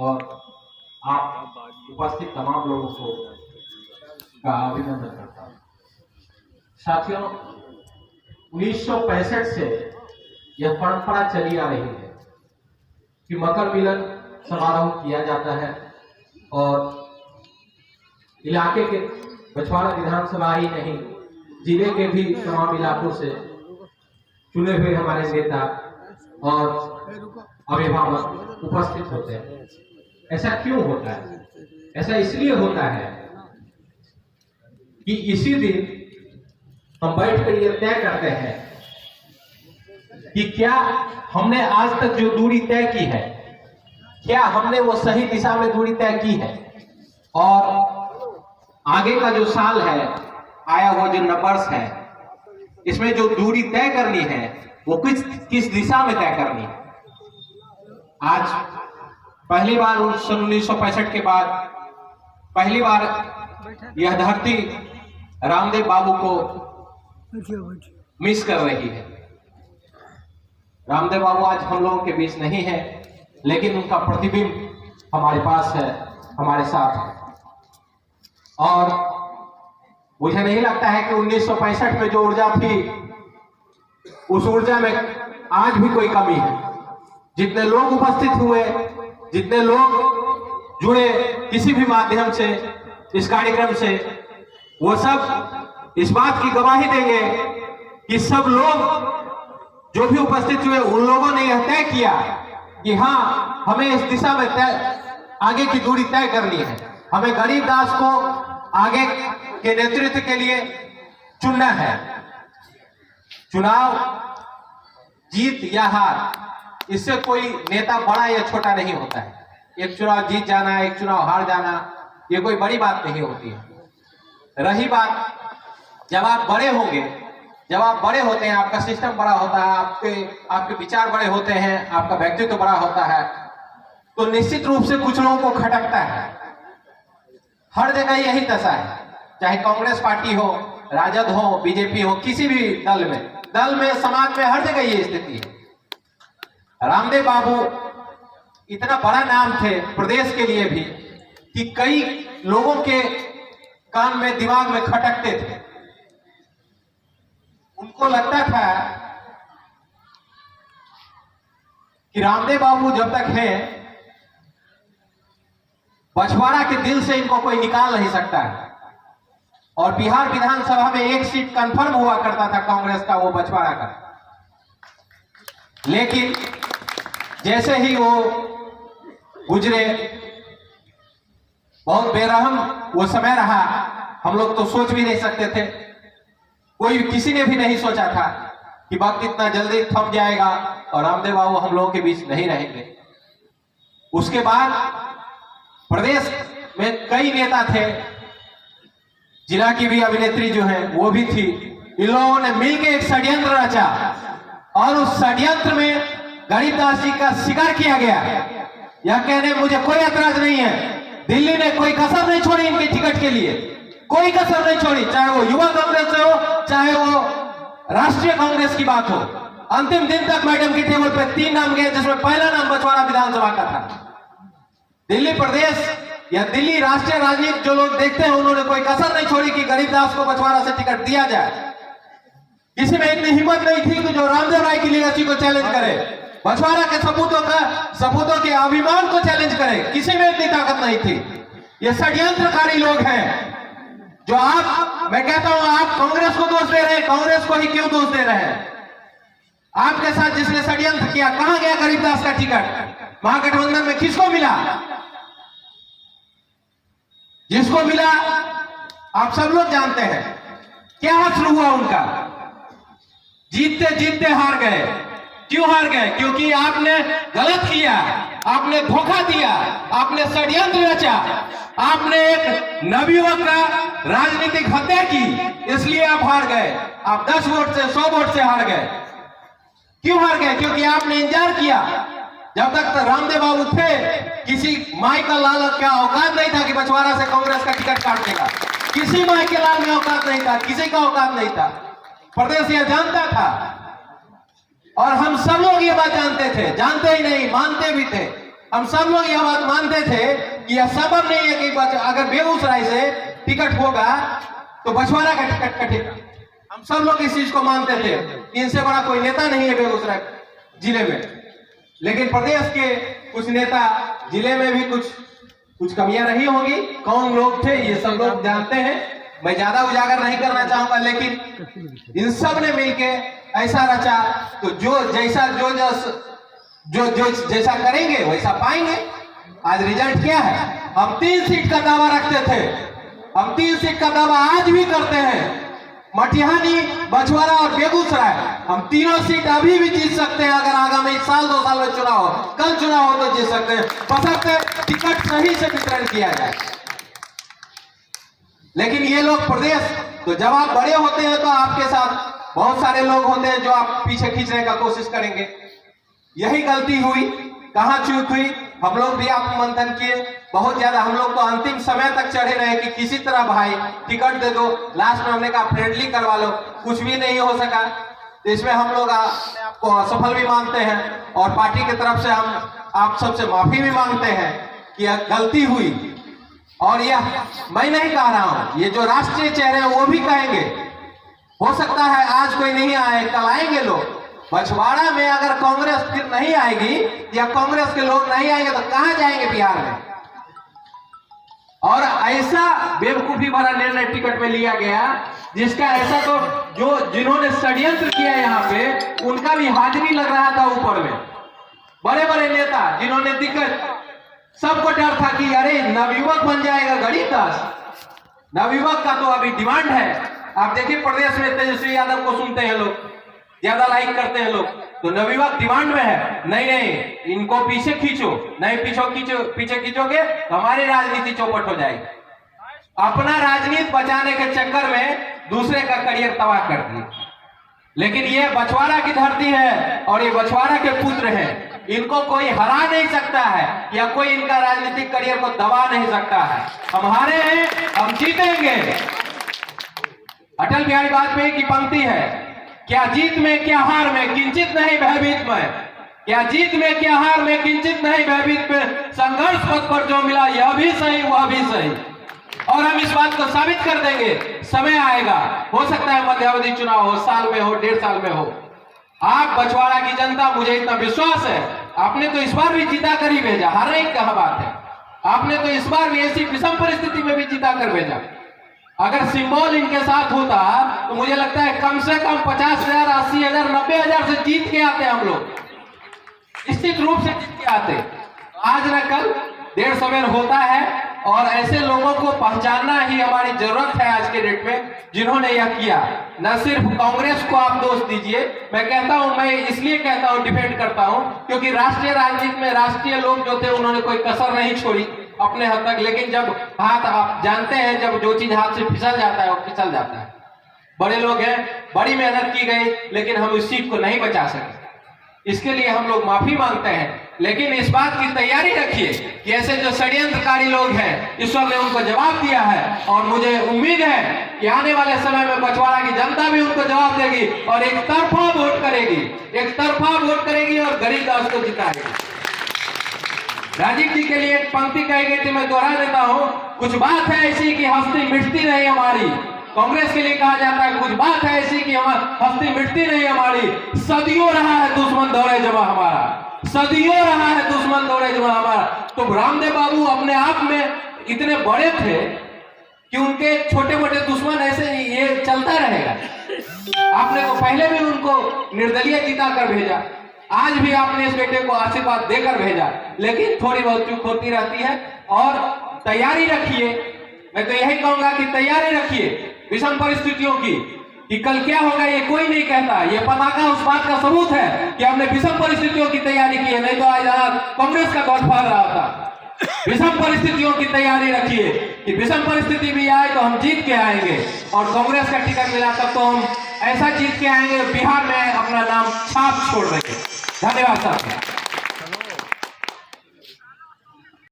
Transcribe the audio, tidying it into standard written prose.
और आप उपस्थित तमाम लोगों को का अभिनंदन करता हूँ। साथियों, 1965 से यह परंपरा चली आ रही है कि मकर मिलन समारोह किया जाता है और इलाके के बछवाड़ा विधानसभा ही नहीं, जिले के भी तमाम इलाकों से चुने हुए हमारे नेता और अभिभावक उपस्थित होते हैं। ऐसा क्यों होता है? ऐसा इसलिए होता है कि इसी दिन हम बैठकर यह तय करते हैं कि क्या हमने आज तक जो दूरी तय की है, क्या हमने वो सही दिशा में दूरी तय की है, और आगे का जो साल है, आया हुआ जो नंबर्स है, इसमें जो दूरी तय करनी है वो किस दिशा में तय करनी है। आज पहली बार 1965 के बाद पहली बार यह धरती रामदेव बाबू को मिस कर रही है। रामदेव बाबू आज हम लोगों के बीच नहीं है, लेकिन उनका प्रतिबिंब हमारे पास है, हमारे साथ है। और मुझे नहीं लगता है कि 1965 में जो ऊर्जा थी, उस ऊर्जा में आज भी कोई कमी है। जितने लोग उपस्थित हुए, जितने लोग जुड़े किसी भी माध्यम से इस कार्यक्रम से, वो सब इस बात की गवाही देंगे कि सब लोग जो भी उपस्थित हुए, उन लोगों ने यह तय किया कि हाँ, हमें इस दिशा में आगे की दूरी तय करनी है। हमें गरीबदास को आगे के नेतृत्व के लिए चुनना है। चुनाव जीत या हार, इससे कोई नेता बड़ा या छोटा नहीं होता है। एक चुनाव जीत जाना, एक चुनाव हार जाना, ये कोई बड़ी बात नहीं होती है। रही बात, जब आप बड़े होंगे, जब आप बड़े होते हैं, आपका सिस्टम बड़ा होता है, आपके विचार बड़े होते हैं, आपका व्यक्तित्व बड़ा होता है, तो निश्चित रूप से कुछ लोगों को खटकता है। हर जगह यही दशा है, चाहे कांग्रेस पार्टी हो, राजद हो, बीजेपी हो, किसी भी दल में समाज में हर जगह ये स्थिति है। रामदेव बाबू इतना बड़ा नाम थे प्रदेश के लिए भी कि कई लोगों के कान में, दिमाग में खटकते थे। उनको लगता था कि रामदेव बाबू जब तक है, बछवाड़ा के दिल से इनको कोई निकाल नहीं सकता है। और बिहार विधानसभा में एक सीट कंफर्म हुआ करता था कांग्रेस का, वो बछवाड़ा का। लेकिन जैसे ही वो गुजरे, बहुत बेरहम वो समय रहा। हम लोग तो सोच भी नहीं सकते थे, किसी ने भी नहीं सोचा था कि वक्त इतना जल्दी थम जाएगा और रामदेव बाबू हम लोगों के बीच नहीं रहेंगे। उसके बाद प्रदेश में कई नेता थे, जिला की भी अभिनेत्री जो है वो भी थी। इन लोगों ने मिलकर एक षड्यंत्र रचा और उस षड्यंत्र में गरीबदास जी का शिकार किया गया। यह कहने मुझे कोई ऐतराज नहीं है, दिल्ली ने कोई कसर नहीं छोड़ी इनके टिकट के लिए, कोई कसर नहीं छोड़ी, चाहे वो युवा कांग्रेस से हो, चाहे वो राष्ट्रीय कांग्रेस की बात हो। अंतिम दिन तक मैडम की टेबल पे 3 नाम गए, जिसमें पहला नाम बछवाड़ा विधानसभा का था। दिल्ली प्रदेश या दिल्ली राष्ट्रीय राजनीति जो लोग देखते हैं, उन्होंने कोई कसर नहीं छोड़ी कि गरीबदास को बछवाड़ा से टिकट दिया जाए। किसी में इतनी हिम्मत नहीं थी कि जो रामदेव राय की लीगेसी को चैलेंज करे, बछवाड़ा के सपूतों के अभिमान को चैलेंज करे। किसी में इतनी ताकत नहीं थी। ये षड्यंत्रकारी लोग हैं जो मैं कहता हूं, आप कांग्रेस को दोष दे रहे हैं। कांग्रेस को ही क्यों दोष दे रहे हैं? आपके साथ जिसने षड्यंत्र किया, कहां गया गरीबदास का टिकट? महागठबंधन में किसको मिला? जिसको मिला आप सब लोग जानते हैं क्या हासिल हुआ उनका। जीतते जीतते हार गए। क्यों हार गए? क्योंकि आपने गलत किया, आपने धोखा दिया, आपने षड्यंत्र रचा, आपने एक नवयुवक का राजनीतिक हत्या की, इसलिए आप हार गए। आप 10 वोट से 100 वोट से हार गए। क्यों हार गए? क्योंकि आपने इंतजार किया। जब तक तो रामदेव बाबू थे, किसी माई का लाल का औकात नहीं था कि बछवाड़ा से कांग्रेस का टिकट काट देगा। किसी माई के लाल में औकात नहीं था, किसी का औकात नहीं था। प्रदेश यह जानता था और हम सब लोग ये बात जानते थे, जानते ही नहीं, मानते भी थे हम सब लोग यह बात मानते थे कि यह संभव नहीं है कि अगर बेगूसराय से टिकट होगा तो बछवाड़ा का टिकट कटेगा। हम सब लोग इस चीज को मानते थे, इनसे बड़ा कोई नेता नहीं है बेगूसराय जिले में। लेकिन प्रदेश के कुछ नेता जिले में भी कुछ कमियां रही होंगी। कौन लोग थे ये सब लोग जानते हैं, मैं ज्यादा उजागर नहीं करना चाहूंगा। लेकिन इन सब ने मिलके ऐसा रचा तो जो जैसा करेंगे वैसा पाएंगे। आज रिजल्ट क्या है? हम 3 सीट का दावा रखते थे, हम 3 सीट का दावा आज भी करते हैं। मटिहानी, बछवाड़ा और बेगूसराय, हम तीनों सीट अभी भी जीत सकते हैं। अगर आगामी 1 साल 2 साल में चुनाव हो, कल चुनाव हो तो जीत सकते हैं, बशर्ते टिकट सही से वितरण किया जाए। लेकिन ये लोग प्रदेश, तो जब आप बड़े होते हैं तो आपके साथ बहुत सारे लोग होते हैं जो आप पीछे खींचने का कोशिश करेंगे। यही गलती हुई, कहां चूक हुई, हम लोग भी आप मंथन किए बहुत ज्यादा। हम लोग तो अंतिम समय तक चढ़े रहे कि किसी तरह भाई टिकट दे दो। लास्ट में हमने कहा फ्रेंडली करवा लो, कुछ भी नहीं हो सका। तो इसमें हम लोग आपको असफल भी मानते हैं और पार्टी की तरफ से हम आप सबसे माफी भी मांगते हैं कि यह गलती हुई। और यह मैं नहीं कह रहा हूं, ये जो राष्ट्रीय चेहरे हैं वो भी कहेंगे। हो सकता है आज कोई नहीं आए, कल आएंगे लोग। बछवाड़ा में अगर कांग्रेस फिर नहीं आएगी या कांग्रेस के लोग नहीं आएंगे तो कहां जाएंगे बिहार में? और ऐसा बेवकूफी भरा निर्णय टिकट में लिया गया जिसका ऐसा तो जिन्होंने षड्यंत्र किया यहाँ पे उनका भी हाजिरी लग रहा था ऊपर में। बड़े बड़े नेता जिन्होंने दिक्कत, सबको डर था कि अरे नवयुवक बन जाएगा गरीब दास। नवयुवक का तो अभी डिमांड है। आप देखिए प्रदेश में तेजस्वी यादव को सुनते हैं लोग, ज्यादा लाइक करते हैं लोग, तो नवयुवक डिमांड में है। नहीं इनको पीछे खींचो, नहीं पीछे खींचोगे तो हमारी राजनीति चौपट हो जाएगी। अपना राजनीति बचाने के चक्कर में दूसरे का करियर तबाह कर दिए। लेकिन ये बछवाड़ा की धरती है और ये बछवाड़ा के पुत्र हैं, इनको कोई हरा नहीं सकता है या कोई इनका राजनीतिक करियर को दबा नहीं सकता है। हम हारे हैं, हम जीतेंगे। अटल बिहारी वाजपेयी की पंक्ति है, क्या जीत में क्या हार में किंचित नहीं भयभीत में, क्या जीत में क्या हार में किंचित नहीं भयभीत में, संघर्ष पथ पर जो मिला यह भी सही वह भी सही। और हम इस बात को साबित कर देंगे। समय आएगा, हो सकता है मध्यावधि चुनाव हो, साल में हो, 1.5 साल में हो। आप बछवाड़ा की जनता, मुझे इतना विश्वास है, आपने तो इस बार भी जीता कर ही भेजा, हार नहीं कहा बात है। आपने तो इस बार भी ऐसी विषम परिस्थिति में भी जीता कर भेजा। अगर सिंबल इनके साथ होता तो मुझे लगता है कम से कम 50,000, 80,000, 90,000 से जीत के आते हम लोग, निश्चित रूप से जीत के आते। आज न कल देर सवेर होता है और ऐसे लोगों को पहचानना ही हमारी जरूरत है आज के डेट में, जिन्होंने यह किया। न सिर्फ कांग्रेस को आप दोष दीजिए, मैं कहता हूं, मैं इसलिए कहता हूं, डिफेंड करता हूं क्योंकि राष्ट्रीय राजनीति में राष्ट्रीय लोग जो थे उन्होंने कोई कसर नहीं छोड़ी अपने हद तक। लेकिन जब हाथ, आप जानते हैं, जब जो चीज हाथ से फिसल जाता है वो फिसल जाता है। बड़े लोग हैं, बड़ी मेहनत की गई, लेकिन हम इस सीट को नहीं बचा सके। इसके लिए हम लोग माफी मांगते हैं। लेकिन इस बात की तैयारी रखिए कि ऐसे जो षड्यंत्रकारी लोग हैं, ईश्वर ने उनको जवाब दिया है और मुझे उम्मीद है कि आने वाले समय में बछवाड़ा की जनता भी उनको जवाब देगी और एक तरफा वोट करेगी, एक तरफा वोट करेगी और गरीब दास को जिताएगी। राजीव जी के लिए एक पंक्ति कही गई थी, मैं दोहरा देता हूं, कुछ बात है ऐसी कि हस्ती मिटती नहीं हमारी। कांग्रेस के लिए कहा जाता है कुछ बात है ऐसी कि हस्ती मिटती नहीं हमारी। सदियों रहा है दुश्मन दौड़े जमा हमारा, सदियों रहा है दुश्मन दौड़े जमा हमारा। तो रामदेव बाबू अपने आप में इतने बड़े थे कि उनके छोटे मोटे दुश्मन ऐसे ये चलता रहेगा। आपने तो पहले भी उनको निर्दलीय जिता कर भेजा, आज भी आपने इस बेटे को आशीर्वाद देकर भेजा, लेकिन थोड़ी बहुत चूक होती रहती है। और तैयारी रखिए, मैं तो यही कहूंगा कि तैयारी रखिए विषम परिस्थितियों की, कि कल क्या होगा ये कोई नहीं कहता। ये पताका उस बात का सबूत है कि हमने विषम परिस्थितियों की तैयारी की है, नहीं तो आज कांग्रेस का गौर फैल रहा था। विषम परिस्थितियों की तैयारी रखिए कि विषम परिस्थिति भी आए तो हम जीत के आएंगे और कांग्रेस का टिकट मिला तब तो हम ऐसा जीत के आएंगे, बिहार में अपना नाम छाप छोड़ देंगे। धन्यवाद साहब।